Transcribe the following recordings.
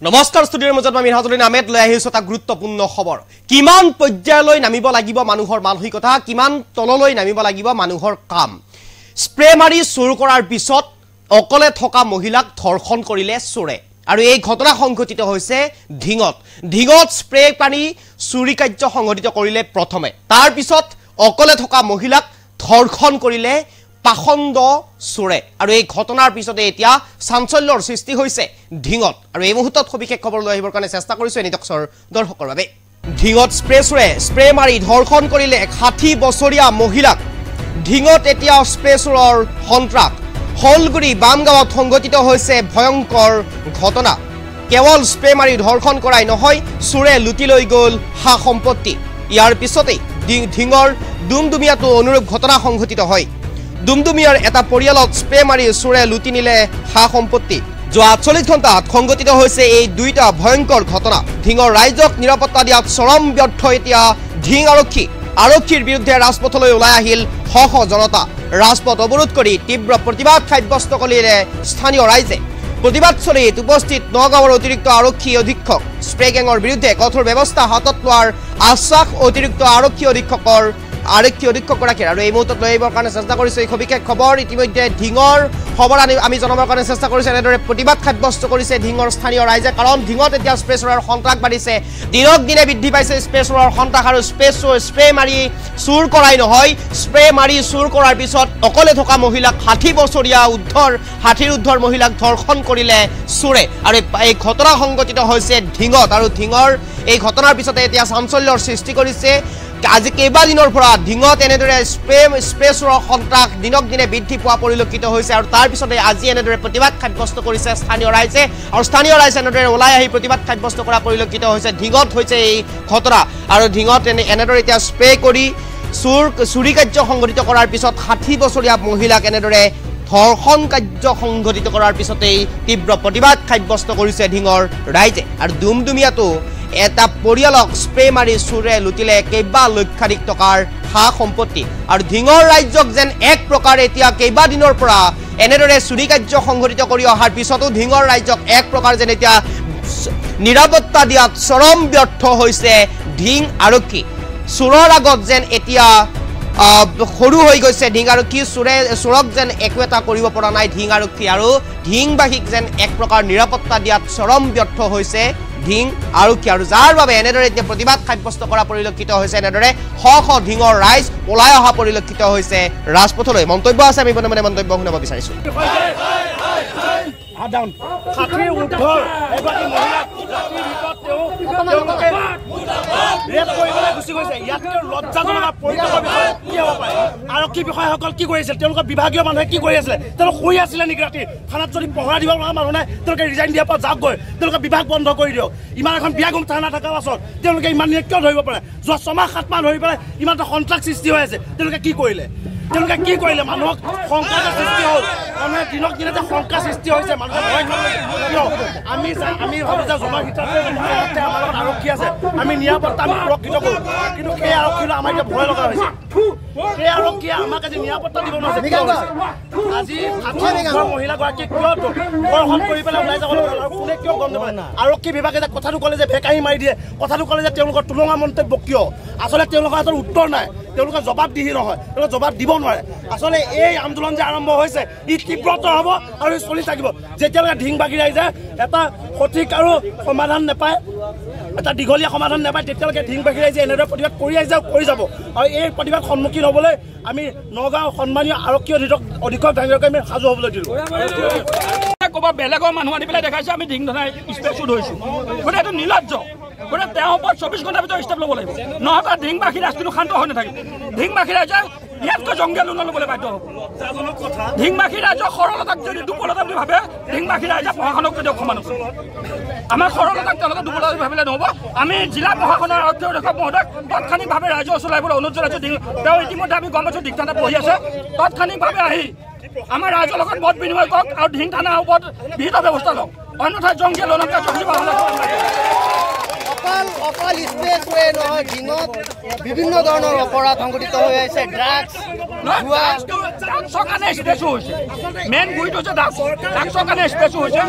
নমস্কাৰ ষ্টুডিঅ'ৰ মাজত আমি হাজৰিন আহমেদ লৈ আহিছো এটা গুৰুত্বপূৰ্ণ খবৰ কিমান পৰ্যায়লৈ নামিব লাগিব মানুহৰ মানসিকতা কিমান তললৈ নামিব লাগিব মানুহৰ কাম স্প্ৰে মাৰি চুৰ কৰাৰ পিছত অকলে থকা মহিলাক ধৰ্ষণ কৰিলে চোৰে আৰু এই ঘটনা সংঘটিত হৈছে ঢিঙত স্প্ৰে পানী চুৰি কাৰ্য সংঘটিত কৰিলে প্ৰথমে তাৰ পিছত অকলে থকা মহিলাক ধৰ্ষণ কৰিলে পাখন্দ চোৰে আৰু এই ঘটনাৰ পিছতে এতিয়া চাঞ্চল্যৰ সৃষ্টি হৈছে ঢিঙত আৰু এই মুহূৰ্তত সবিশেষ খবৰ লৈ আহিবৰ কাৰণে চেষ্টা কৰিছো এনিটক্সৰ দৰ্শকৰ বাবে ঢিঙত স্প্ৰে মাৰি ধৰ্ষণ কৰিলে 60 বছৰীয়া মহিলাক ঢিঙত এতিয়া স্প্ৰে চুৰৰ সন্ত্ৰাস হলগুৰি বামগাঁৱত সংঘটিত হৈছে ভয়ংকৰ ঘটনা কেৱল স্প্ৰে মাৰি ধৰ্ষণ কৰাই নহয় চুৰে লুটি লৈ গ'ল হা সম্পত্তি ইয়াৰ পিছতে ঢিঙৰ দুমদুমিয়াটো অনুৰূপ ঘটনা সংঘটিত হয় দুমদুমিয়াৰ এটা পৰিয়ালক স্প্ৰে মাৰি চুৰে লুটি নিলে হা সম্পত্তি যোৱা 48 ঘণ্টাত সংঘটিত হৈছে এই দুইটা ভয়ংকৰ ঘটনা ঢিঙৰ ৰাইজক নিৰাপত্তা দিয়াত চৰম ব্যৰ্থ এতিয়া ঢিং আৰক্ষীৰ বিৰুদ্ধে ৰাজপথলৈ ওলাই আহিল শ জনতা ৰাজপথ অৱৰোধ কৰি তীব্ৰ প্ৰতিবাদ সাব্যস্ত কৰিলে স্থানীয় ৰাইজে প্ৰতিবাদস্থলীত উপস্থিত নগাঁৱৰ অতিৰিক্ত আৰক্ষী অধীক্ষক স্প্ৰে গেঙৰ বিৰুদ্ধে কঠোৰ ব্যৱস্থা হাতত লোৱাৰ আশ্বাস অতিৰিক্ত আৰক্ষী অধীক্ষকগৰাকীৰ আৰু এই মুহূৰ্তত লৈ আহিবৰ কাৰণে চেষ্টা কৰিছো এই সবিশেষ খবৰ ইতিমধ্যে ঢিঙৰ খবৰ আমি জনাবৰ কাৰণে চেষ্টা কৰিছো এনেদৰে প্ৰতিবাদ সাব্যস্ত কৰিছে ঢিঙৰ স্থানীয় ৰাইজে কাৰণ ঢিঙত এতিয়া স্প্ৰে চুৰৰ সন্ত্ৰাস বাঢ়িছে দিনক দিনে বৃদ্ধি পাইছে স্প্ৰে চুৰৰ সন্ত্ৰাস আৰু স্প্ৰে মাৰি চুৰ কৰাই নহয় স্প্ৰে মাৰি চুৰ কৰাৰ পিছত অকলে থকা মহিলাক 60 বছৰীয়া ঊৰ্ধৰ মহিলাক ধৰ্ষণ কৰিলে চুৰে আৰু এই ঘটনা সংঘটিত হৈছে ঢিঙত আৰু ঢিঙৰ এই ঘটনাৰ পিছতে এতিয়া চাঞ্চল্যৰ সৃষ্টি কৰিছে আজি কেইবাদিনৰ পৰা ঢিঙত এনেদৰে স্প্ৰে চুৰৰ সন্ত্ৰাস দিনক দিনে বৃদ্ধি পোৱা পৰিলক্ষিত হৈছে আৰু তাৰ পিছতে আজি এনেদৰে প্ৰতিবাদ সাব্যস্ত কৰিছে স্থানীয় ৰাইজে আৰু স্থানীয় ৰাইজে এনেদৰে ওলাই আহি প্ৰতিবাদ সাব্যস্ত কৰা পৰিলক্ষিত হৈছে ঢিঙত হৈছে এই ঘটনা আৰু ঢিঙত এনেদৰে এতিয়া স্প্ৰে কৰি চুৰি কাৰ্য সংঘটিত কৰাৰ পিছত 60 বছৰীয়া মহিলাক এনেদৰে ধৰ্ষণ কাৰ্য সংঘটিত কৰাৰ পিছতেই তীব্ৰ প্ৰতিবাদ সাব্যস্ত কৰিছে ঢিঙৰ ৰাইজে আৰু দুমদুমিয়াটো এটা পৰিয়ালক স্প্ৰে মাৰি চুৰে লুটিলে কেইবা লক্ষাধিক টকাৰ হা সম্পত্তি আৰু ঢিঙৰ ৰাজ্যক যেন এক প্ৰকাৰ এতিয়া কেইবাদিনৰ পৰা এনেদৰে চুৰি কাৰ্য সংঘটিত কৰি অহাৰ পিছতো ঢিঙৰ ৰাজ্যক এক প্ৰকাৰ যেন এতিয়া নিৰাপত্তা দিয়াত চৰম ব্যৰ্থ হৈছে ঢিং আৰক্ষী চুৰৰ আগত যেন এতিয়া সৰু হৈ গৈছে ঢিং আৰক্ষী চুৰক যেন একো এটা কৰিব পৰা নাই ঢিং আৰক্ষী আৰু ঢিংবাসীক যেন এক প্ৰকাৰ নিৰাপত্তা দিয়াত চৰম ব্যৰ্থ হৈছে ঢিং আৰক্ষী আৰু যাৰ বাবে এনেদৰে এতিয়া প্ৰতিবাদ সাব্যস্ত কৰা পৰিলক্ষিত হৈছে এনেদৰে শ ঢিঙৰ ৰাইজ ওলাই অহা পৰিলক্ষিত হৈছে ৰাজপথলৈ মন্তব্য আছে আমি মনে মন্তব্য শুনাব বিচাৰিছো আৰক্ষী বিষয়াসকল কি কৰিছিল তেওঁলোকৰ বিভাগীয় মানুহে কি কৰি আছিলে তেওঁলোক শুই আছিলে নেকি ৰাতি থানাত যদি পহৰা দিব পৰা মানুহ নাই তেওঁলোকে ৰিজাইন দিয়াৰ পৰা যাওক গৈ তেওঁলোকে বিভাগ বন্ধ কৰি দিয়ক ইমান এখন বিয়াগুম থানা থকাৰ পাছত তেওঁলোকে ইমান দিনে কিয় ধৰিব পাৰে যোৱা 6 মাহ 7 মাহ ধৰি পেলাই ইমান এটা সন্ত্ৰাস সৃষ্টি হৈ আছে তেওঁলোকে কি কৰিলে মানুহক শংকাৰ সৃষ্টি হ'ল মানুহে দিনক দিনে যে শংকা সৃষ্টি হৈছে মানুহে ভয় কিয় আমি ভাবো যে জনহিততে আমাৰ লগত আৰক্ষী আছে আমি নিৰাপত্তা আমি সুৰক্ষিত কৰোঁ কিন্তু সেই আৰক্ষীলৈ আমাৰ এতিয়া ভয় লগা হৈছে সেই আৰক্ষীয়ে আমাক আজি নিৰাপত্তা দিব নোৱাৰিছে আজি 60 মহিলাগৰাকীক কিয় ধৰ্ষণ কৰি পেলাই ওলাই যাব লাগে আৰু কোনে কিয় গম নাপায় আৰক্ষী বিভাগে যে কথাটো ক'লে যে ভেকাহি মাৰি দিয়ে কথাটো ক'লে যে তেওঁলোকৰ তুলঙা মন্তব্য কিয় আচলতে তেওঁলোকৰ হাতত উত্তৰ নাই তেওঁলোকে জবাবদিহি নহয় তেওঁলোকে জবাব দিব নোৱাৰে আচলতে এই আন্দোলন যে আৰম্ভ হৈছে ই তীব্ৰতৰ হ'ব আৰু চলি থাকিব যেতিয়ালৈকে ঢিংবাগী ৰাইজে এটা সঠিক আৰু সমাধান নাপায় এটা দীঘলীয়া সমাধান নাপায় তেতিয়ালৈকে ঢিংবাগী ৰাইজে এনেদৰে প্ৰতিবাদ কৰি যাব আৰু এই প্ৰতিবাদ সন্মুখীন হ'বলৈ আমি নগাঁও সন্মানীয় আৰক্ষী অধীক্ষক ডাঙৰীয়াকে আমি সাজু হ'বলৈ দিলোঁ ক'ৰবাত বেলেগৰ মানুহ আনি পেলাই দেখাইছে আমি ঢিং ধনাই স্পেচুড হৈছোঁ গতিকে এইটো নিৰ্লজ্জ গতিকে তেওঁৰ ওপৰত 24 ঘণ্টাৰ ভিতৰত ষ্টেপ ল'ব লাগিব নহ'লে ঢিংবাসী ৰাইজটো শান্ত হৈ নাথাকিব ঢিংবাসী ৰাইজে ইয়াতকৈ জংগী আন্দোলন ল'বলৈ বাধ্য হ'ব ঢিংবাসী ৰাইজৰ সৰলতাক যদি দুৰ্বলতা বুলি ভাবে ঢিংবাসী ৰাইজে প্ৰশাসনক যদি অসমান আছে আমাৰ সৰলতাক তেওঁলোকে দুৰ্বলতা বুলি ভাবিলে নহ'ব আমি জিলা প্ৰশাসনৰ আৰক্ষী অধীক্ষক মহোদয়ক তাৎক্ষণিকভাৱে ৰাইজৰ ওচৰলৈ আহিবলৈ অনুৰোধ জনাইছোঁ তেওঁ ইতিমধ্যে আমি গম পাইছোঁ ঢিং থানাত বহি আছে তাৎক্ষণিকভাৱে আহি আমাৰ ৰাইজৰ লগত মত বিনিময় কৰক আৰু ঢিং থানাৰ ওপৰত বিহিত ব্যৱস্থা লওক অন্যথা জংগী আন্দোলন অকল স্পেচৱে নহয় ঢিঙত বিভিন্ন ধৰণৰ অপৰাধ সংঘটিত হৈ আছে ড্ৰাগছ ড্ৰাগছৰ কাৰণে স্পেচো হৈছে মেইন গুৰিটো হৈছে ড্ৰাগছৰ কাৰণে স্পেচো হৈছে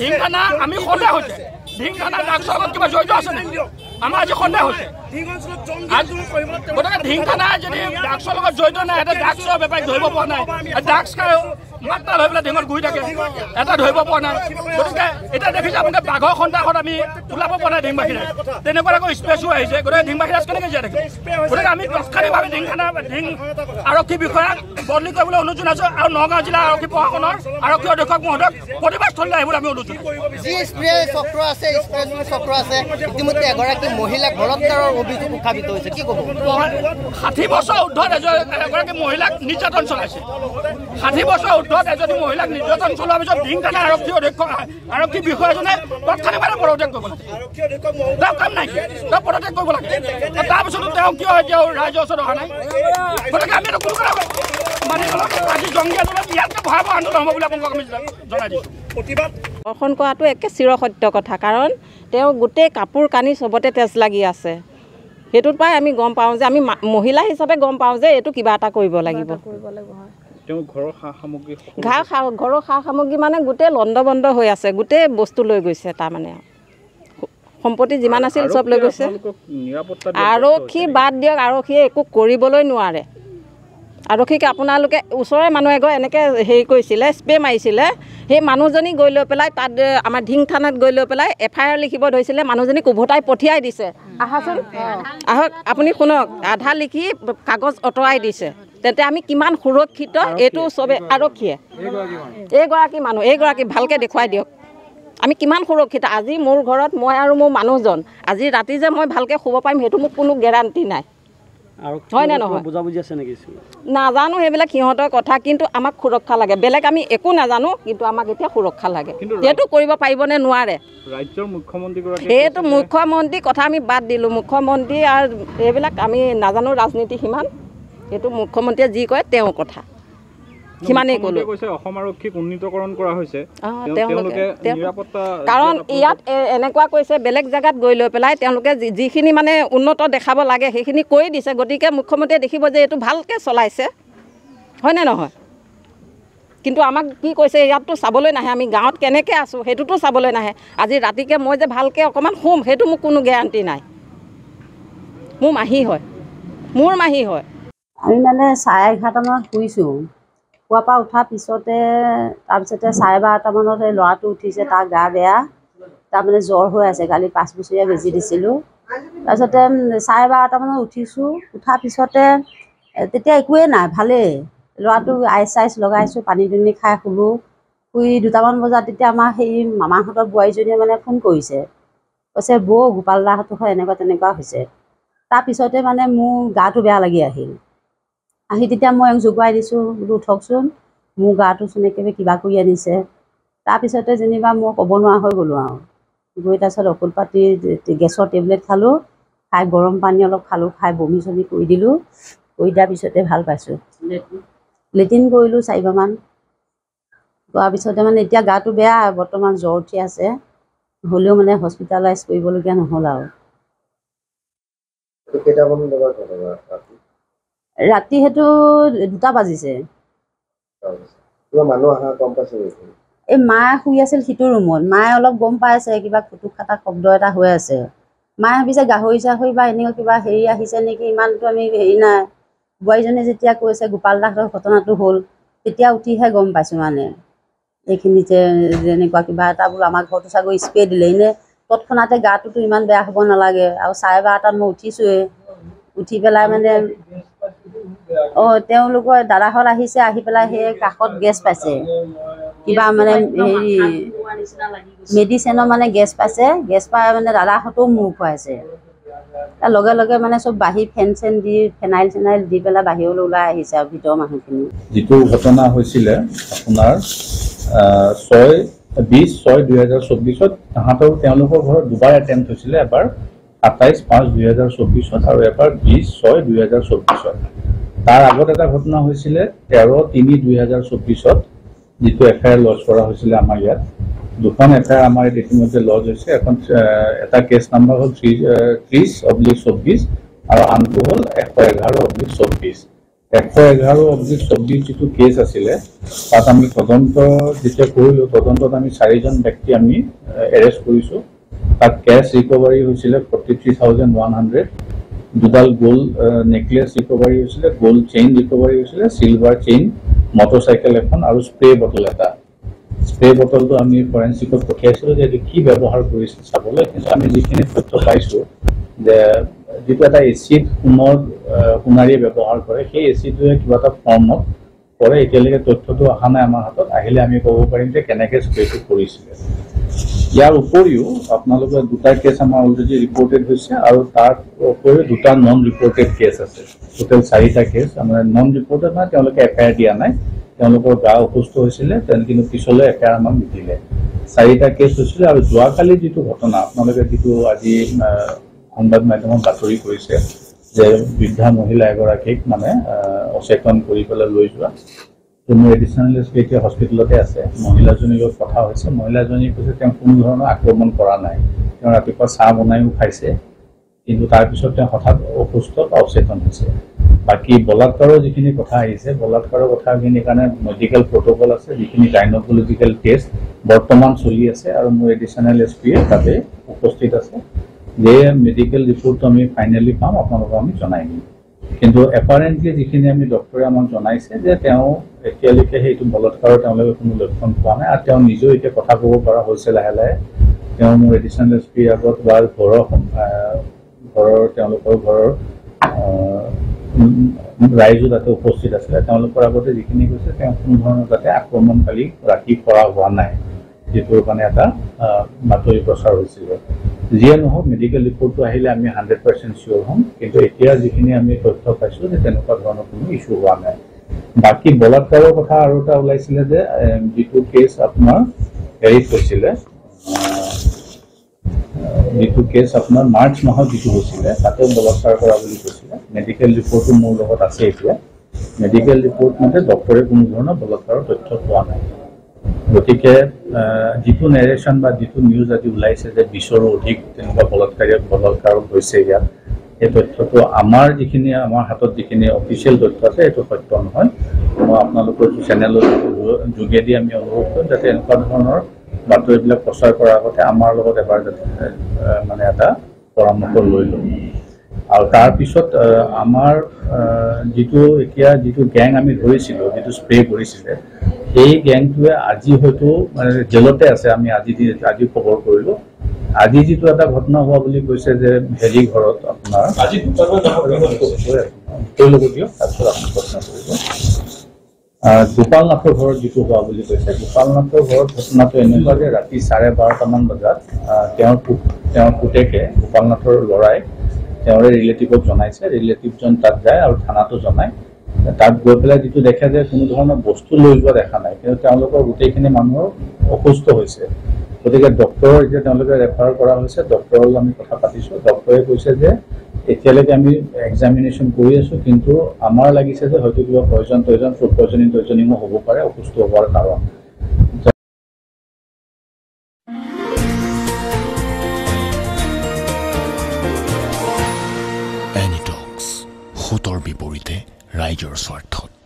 ঢিংখানা আমি সন্দেহ হৈছে ঢিংখানা ড্ৰাগছৰ লগত কিবা জড়িত আছে নেকি আমাৰ আজি সন্দেহ হৈছে গতিকে ঢিংখানা যদি ড্ৰাগছৰ লগত জড়িত নাই এটা ড্ৰাগছৰ বেপাৰীক ধৰিব পৰা নাই ড্ৰাগছ খাই মাত্ৰা লৈ পেলাই ঢিঙত ঘূৰি থাকে এটা ধৰিব পৰা নাই গতিকে এতিয়া দেখিছে আপুনি বাঘৰ সন্তাসত আমি ওলাব পৰা নাই ঢিংবাসী ৰাইজ তেনেকুৱা আকৌ স্পেচো আহিছে গতিকে ঢিংবাসী ৰাইজ কেনেকৈ জীয়াই থাকিব গতিকে আমি তৎক্ষণিকভাৱে ঢিং আৰক্ষী বিষয়াক বদলি কৰিবলৈ অনুৰোধ জনাইছোঁ আৰু নগাঁও জিলা আৰক্ষী প্ৰশাসনৰ আৰক্ষী অধীক্ষক মহোদয়ক প্ৰতিবাদস্থলীলৈ আহিবলৈ আমি অনুৰোধ ইতিমধ্যে এগৰাকী মহিলাক বলৎকাৰৰ অভিযোগ উত্থাপিত হৈছে কি ক'ব 60 বছৰ ঊৰ্ধত এগৰাকী মহিলাক নিৰ্যাতন চলাইছে 60 বছৰ ঊৰ্ধত এজনী মহিলাক নিৰ্যাতন চলোৱাৰ পিছত ঢিংখানা আৰক্ষী অধীক্ষক আৰক্ষী বিষয়াজনে তৎক্ষণিকভাৱে পদত্যাগ কৰিব লাগে তেওঁ কাম নাই তেওঁ পদত্যাগ কৰিব লাগে তাৰপিছতো তেওঁ কিয় এতিয়াও ৰাইজৰ ওচৰত অহা নাই গতিকে আমি কোনো কথা মানি নলওঁ আজি জংগী আন্দোলন ইয়াতকৈ ভয়াৱহ আন্দোলন হ'ব বুলি আপোনালোকক আমি জনাই দিছোঁ প্ৰতিবাদ দৰ্শন কৰাটো একে চিৰসত্য কথা কাৰণ তেওঁ গোটেই কাপোৰ কানি চবতে তেজ লাগি আছে সেইটোত পাই আমি গম পাওঁ যে আমি মহিলা হিচাপে গম পাওঁ যে এইটো কিবা এটা কৰিব লাগিব ঘৰৰ সা সামগ্ৰী মানে গোটেই লণ্ড বন্ধ হৈ আছে গোটেই বস্তু লৈ গৈছে তাৰমানে সম্পত্তি যিমান আছিল চব লৈ গৈছে আৰক্ষী বাদ দিয়ক আৰক্ষীয়ে একো কৰিবলৈ নোৱাৰে আৰক্ষীক আপোনালোকে ওচৰৰে মানুহ এগৰাকী এনেকৈ হেৰি কৰিছিলে স্প্ৰে মাৰিছিলে সেই মানুহজনী গৈ লৈ পেলাই তাত আমাৰ ঢিং থানাত গৈ লৈ পেলাই FIR লিখিব ধৰিছিলে মানুহজনীক উভতাই পঠিয়াই দিছে আহাচোন আহক আপুনি শুনক আধা লিখি কাগজ অঁতৰাই দিছে তেন্তে আমি কিমান সুৰক্ষিত এইটো চবে আৰক্ষীয়ে এইগৰাকী ভালকৈ দেখুৱাই দিয়ক আমি কিমান সুৰক্ষিত আজি মোৰ ঘৰত মই আৰু মোৰ মানুহজন আজি ৰাতি যে মই ভালকৈ শুব পাৰিম সেইটো মোক কোনো গেৰাণ্টি নাই হয় নে নহয় বুজাবুজি আছে নেকি নাজানো সেইবিলাক সিহঁতৰ কথা কিন্তু আমাক সুৰক্ষা লাগে বেলেগ আমি একো নাজানো কিন্তু আমাক এতিয়া সুৰক্ষা লাগে সেইটো কৰিব পাৰিবনে নোৱাৰে ৰাজ্যৰ মুখ্যমন্ত্ৰীগৰাকী সেইটো মুখ্যমন্ত্ৰী কথা আমি বাদ দিলোঁ মুখ্যমন্ত্ৰী আৰু এইবিলাক আমি নাজানো ৰাজনীতি সিমান সেইটো মুখ্যমন্ত্ৰীয়ে যি কয় তেওঁৰ কথা সিমানেই ক'লোঁ অসম আৰক্ষীক উন্নীতকৰণ কৰা হৈছে কাৰণ ইয়াত এনেকুৱা কৈছে বেলেগ জেগাত গৈ লৈ পেলাই তেওঁলোকে যিখিনি মানে উন্নত দেখাব লাগে সেইখিনি কৰি দিছে গতিকে মুখ্যমন্ত্ৰীয়ে দেখিব যে এইটো ভালকৈ চলাইছে হয়নে নহয় কিন্তু আমাক কি কৈছে ইয়াততো চাবলৈ নাহে আমি গাঁৱত কেনেকৈ আছোঁ সেইটোতো চাবলৈ নাহে আজি ৰাতিকৈ মই যে ভালকৈ অকণমান শুম সেইটো মোক কোনো গেৰাণ্টি নাই মোৰ মাহী হয় আমি মানে 11:30 শুইছোঁ শুৱাৰ পৰা উঠাৰ পিছতে তাৰপিছতে 12:30 সেই ল'ৰাটো উঠিছে তাৰ গা বেয়া তাৰমানে জ্বৰ হৈ আছে কালি 5 বছৰীয়া বেজি দিছিলোঁ তাৰপিছতে 12:30 উঠিছোঁ উঠাৰ পিছতে তেতিয়া একোৱেই নাই ভালেই ল'ৰাটো আইচ লগাইছোঁ পানী দুনি খাই শুলোঁ শুই 2টামান বজাত তেতিয়া আমাৰ সেই মামাহঁতৰ বোৱাৰীজনীয়ে মানে ফোন কৰিছে কৈছে বৌ গোপাল দাহঁতো হয় এনেকুৱা তেনেকুৱা হৈছে তাৰপিছতে মানে মোৰ গাটো বেয়া লাগি আহিল আহি তেতিয়া মই জোগোৱাই দিছোঁ বোলো উঠকচোন মোৰ গাটোচোন একেবাৰে কিবা কৰি আনিছে তাৰপিছতে যেনিবা মই ক'ব নোৱাৰা হৈ গ'লোঁ আৰু গৈ তাৰপিছত ঔষধ পাতি গেছৰ টেবলেট খালোঁ খাই গৰম পানী অলপ খালোঁ খাই বমি চমি কৰি দিলোঁ কৰি দিয়াৰ পিছতে ভাল পাইছোঁ লেট্ৰিন কৰিলোঁ 4বাৰমান কৰাৰ পিছতে মানে এতিয়া গাটো বেয়া বৰ্তমান জ্বৰ উঠি আছে হ'লেও মানে হস্পিটেলাইজ কৰিবলগীয়া নহ'ল আৰু ৰাতি সেইটো 2টা বাজিছে এই মায়ে শুই আছিল সিটো ৰুমত মায়ে অলপ গম পাই আছে কিবা খুটুক খাটা শব্দ এটা হৈ আছে মায়ে ভাবিছে গাহৰি চাহৰি বা এনেকুৱা কিবা হেৰি আহিছে নেকি ইমানটো আমি হেৰি নাই বোৱাৰীজনীয়ে যেতিয়া কৈছে গোপাল দাহঁতৰ ঘটনাটো হ'ল তেতিয়া উঠিহে গম পাইছোঁ মানে এইখিনিতে যেনেকুৱা কিবা এটা বোলো আমাৰ ঘৰটো চাগৈ স্প্ৰে দিলে এনেই তৎক্ষণাতে গাটোতো ইমান বেয়া হ'ব নালাগে আৰু 12:30 মই উঠিছোঁৱে উঠি পেলাই মানে তেওঁলোকৰ দাদাহঁত আহিছে আহি পেলাই সেই কাষত গেছ পাইছে কিবা মানে হেৰি মেডিচিনৰ মানে গেছ পাইছে গেছ পাই মানে দাদাহঁতেও মূৰ খুৱাইছে তাৰ লগে লগে মানে চব বাঢ়ি ফেন চেন দি ফেনাইল চেনাইল দি পেলাই বাহিৰলৈ ওলাই আহিছে আৰু ভিতৰৰ মানুহখিনি যিটো ঘটনা হৈছিলে আপোনাৰ 20/6/2024 তাহাঁতৰ তেওঁলোকৰ ঘৰত দুবাৰ এটেম্প হৈছিলে এবাৰ 27/5/2024 আৰু এবাৰ 20/6/2024 তাৰ আগত এটা ঘটনা হৈছিলে 13/3/2024 যিটো FIR লজ কৰা হৈছিলে আমাৰ ইয়াত দুখন FIR আমাৰ ইতিমধ্যে লজ হৈছে এখন এটা কেছ নাম্বাৰ হ'ল 30/24 আৰু আনটো হ'ল 111/24 111/24 যিটো কেছ আছিলে তাত আমি তদন্ত যেতিয়া কৰিলোঁ তদন্তত আমি 4জন ব্যক্তি আমি এৰেষ্ট কৰিছোঁ তাত কেছ ৰিকভাৰী হৈছিলে 43,100 দুডাল গোল্ড নেকলেছ ৰিকভাৰী হৈছিলে গোল্ড চেইন ৰিকভাৰী হৈছিলে চিলভাৰ চেইন মটৰচাইকেল এখন আৰু স্প্ৰে বটল এটা স্প্ৰে বটলটো আমি ফৰেনচিকত পঠিয়াইছিলোঁ যে কি ব্যৱহাৰ কৰিছিল চাবলৈ কিন্তু আমি যিখিনি তথ্য পাইছোঁ যে যিটো এটা এচিড সোণাৰীয়ে ব্যৱহাৰ কৰে সেই এচিডটোৱে কিবা এটা ফৰ্মত কৰে এতিয়ালৈকে তথ্যটো অহা নাই আমাৰ হাতত আহিলে আমি ক'ব পাৰিম যে কেনেকৈ স্প্ৰেটো কৰিছিলে ইয়াৰ উপৰিও আপোনালোকৰ 2টা কেছ আমাৰ অলৰেডি ৰিপৰ্টেড হৈছে আৰু তাৰ উপৰিও 2টা নন ৰিপৰ্টেড কেছ আছে টোটেল 4টা কেছ আমাৰ নন ৰিপৰ্টেড নহয় তেওঁলোকে এফআইআৰ দিয়া নাই তেওঁলোকৰ গা অসুস্থ হৈছিলে কিন্তু পিছলৈ এফআইআৰ আমাক নিদিলে 4টা কেছ হৈছিলে আৰু যোৱাকালি যিটো ঘটনা আপোনালোকে যিটো আজি সংবাদ মাধ্যমত বাতৰি কৰিছে যে বৃদ্ধা মহিলা এগৰাকীক মানে অচেতন কৰি পেলাই লৈ যোৱা মোৰ এডিশ্যনেল এছ পি এতিয়া হস্পিটেলতে আছে মহিলাজনীৰ লগত কথা হৈছে মহিলাজনী কৈছে তেওঁ কোনো ধৰণৰ আক্ৰমণ কৰা নাই তেওঁ ৰাতিপুৱা চাহ বনাইও খাইছে কিন্তু তাৰপিছত তেওঁ হঠাৎ অসুস্থ অচেতন হৈছে বাকী বলাৎকাৰৰ যিখিনি কথা আহিছে বলাৎকাৰৰ কথাখিনিৰ কাৰণে মেডিকেল প্ৰট'কল আছে যিখিনি গাইনকলজিকেল টেষ্ট বৰ্তমান চলি আছে আৰু মোৰ এডিশ্যনেল এছ পিয়ে তাতে উপস্থিত আছে যে মেডিকেল ৰিপৰ্টটো আমি ফাইনেলি পাম আপোনালোকক আমি জনাই দিম কিন্তু এপাৰেণ্টলি যিখিনি আমি ডক্টৰে আমাক জনাইছে যে তেওঁ এতিয়ালৈকে সেইটো বলৎকাৰৰ তেওঁলোকে কোনো লক্ষণ পোৱা নাই আৰু তেওঁ নিজেও এতিয়া কথা ক'ব পৰা হৈছে লাহে লাহে তেওঁ মোৰ এডিশ্যনেল এছ পিৰ আগত বা তেওঁলোকৰ ঘৰৰ ৰাইজো তাতে উপস্থিত আছিলে তেওঁলোকৰ আগতে যিখিনি কৈছে তেওঁ কোনো ধৰণৰ যাতে আক্ৰমণকাৰী ৰাতি কৰা হোৱা নাই যিটোৰ কাৰণে এটা বাতৰি প্ৰচাৰ হৈছিলে যিয়ে নহওক মেডিকেল ৰিপৰ্টটো আহিলে আমি 100% চিয়'ৰ হ'ম কিন্তু এতিয়া যিখিনি আমি তথ্য পাইছোঁ যে তেনেকুৱা ধৰণৰ কোনো ইছ্যু হোৱা নাই বাকী বলাৎকাৰৰ কথা আৰু এটা ওলাইছিলে যে যিটো কেছ আপোনাৰ হেৰিত হৈছিলে যিটো কেছ আপোনাৰ মাৰ্চ মাহত যিটো হৈছিলে তাতেও বলাৎকাৰ কৰা বুলি কৈছিলে মেডিকেল ৰিপৰ্টটো মোৰ লগত আছে এতিয়া মেডিকেল ৰিপৰ্ট মতে ডক্টৰে কোনো ধৰণৰ বলাৎকাৰৰ তথ্য পোৱা নাই গতিকে যিটো নেৰেশ্যন বা যিটো নিউজ আজি ওলাইছে যে 20ৰো অধিক তেনেকুৱা বলাৎকাৰ হৈছে ইয়াত এই তথ্যটো আমাৰ হাতত যিখিনি অফিচিয়েল তথ্য আছে এইটো সত্য নহয় মই আপোনালোকৰ চেনেলৰ যোগেদি আমি অনুৰোধ কৰিম যাতে এনেকুৱা ধৰণৰ বাতৰিবিলাক প্ৰচাৰ কৰাৰ আগতে আমাৰ লগত এবাৰ যাতে মানে এটা পৰামৰ্শ লৈ লওঁ আৰু তাৰপিছত আমাৰ যিটো গেং আমি ধৰিছিলোঁ যিটো স্প্ৰে কৰিছিলে সেই গেংটোৱে আজি হয়তো মানে জেলতে আছে আমি আজি খবৰ কৰিলোঁ আজি যিটো এটা ঘটনা হোৱা বুলি কৈছে যে হেৰি ঘৰত আপোনাৰ গোপাল নাথৰ ঘৰত যিটো হোৱা বুলি কৈছে গোপাল নাথৰ ঘৰত ঘটনাটো এনেকুৱা যে ৰাতি 12:30মান বজাত তেওঁৰ পুতেকে গোপাল নাথৰ ল'ৰাই তেওঁৰে ৰিলেটিভক জনাইছে ৰিলেটিভজন তাত যায় আৰু থানাতো জনায় তাত গৈ পেলাই যিটো দেখে যে কোনো ধৰণৰ বস্তু লৈ যোৱা দেখা নাই কিন্তু তেওঁলোকৰ গোটেইখিনি মানুহৰ অসুস্থ হৈছে গতিকে ডক্টৰৰ এতিয়া তেওঁলোকে ৰেফাৰ কৰা হৈছে ডক্টৰৰ লগত আমি কথা পাতিছোঁ ডক্টৰে কৈছে যে এতিয়ালৈকে আমি এক্সামিনেশ্যন কৰি আছোঁ কিন্তু আমাৰ লাগিছে যে হয়তো কিবা ফুড পয়জনিঙো হ'ব পাৰে অসুস্থ হোৱাৰ কাৰণ এনিটক্স সুতৰ বিপৰীতে ৰাইজৰ স্বাৰ্থত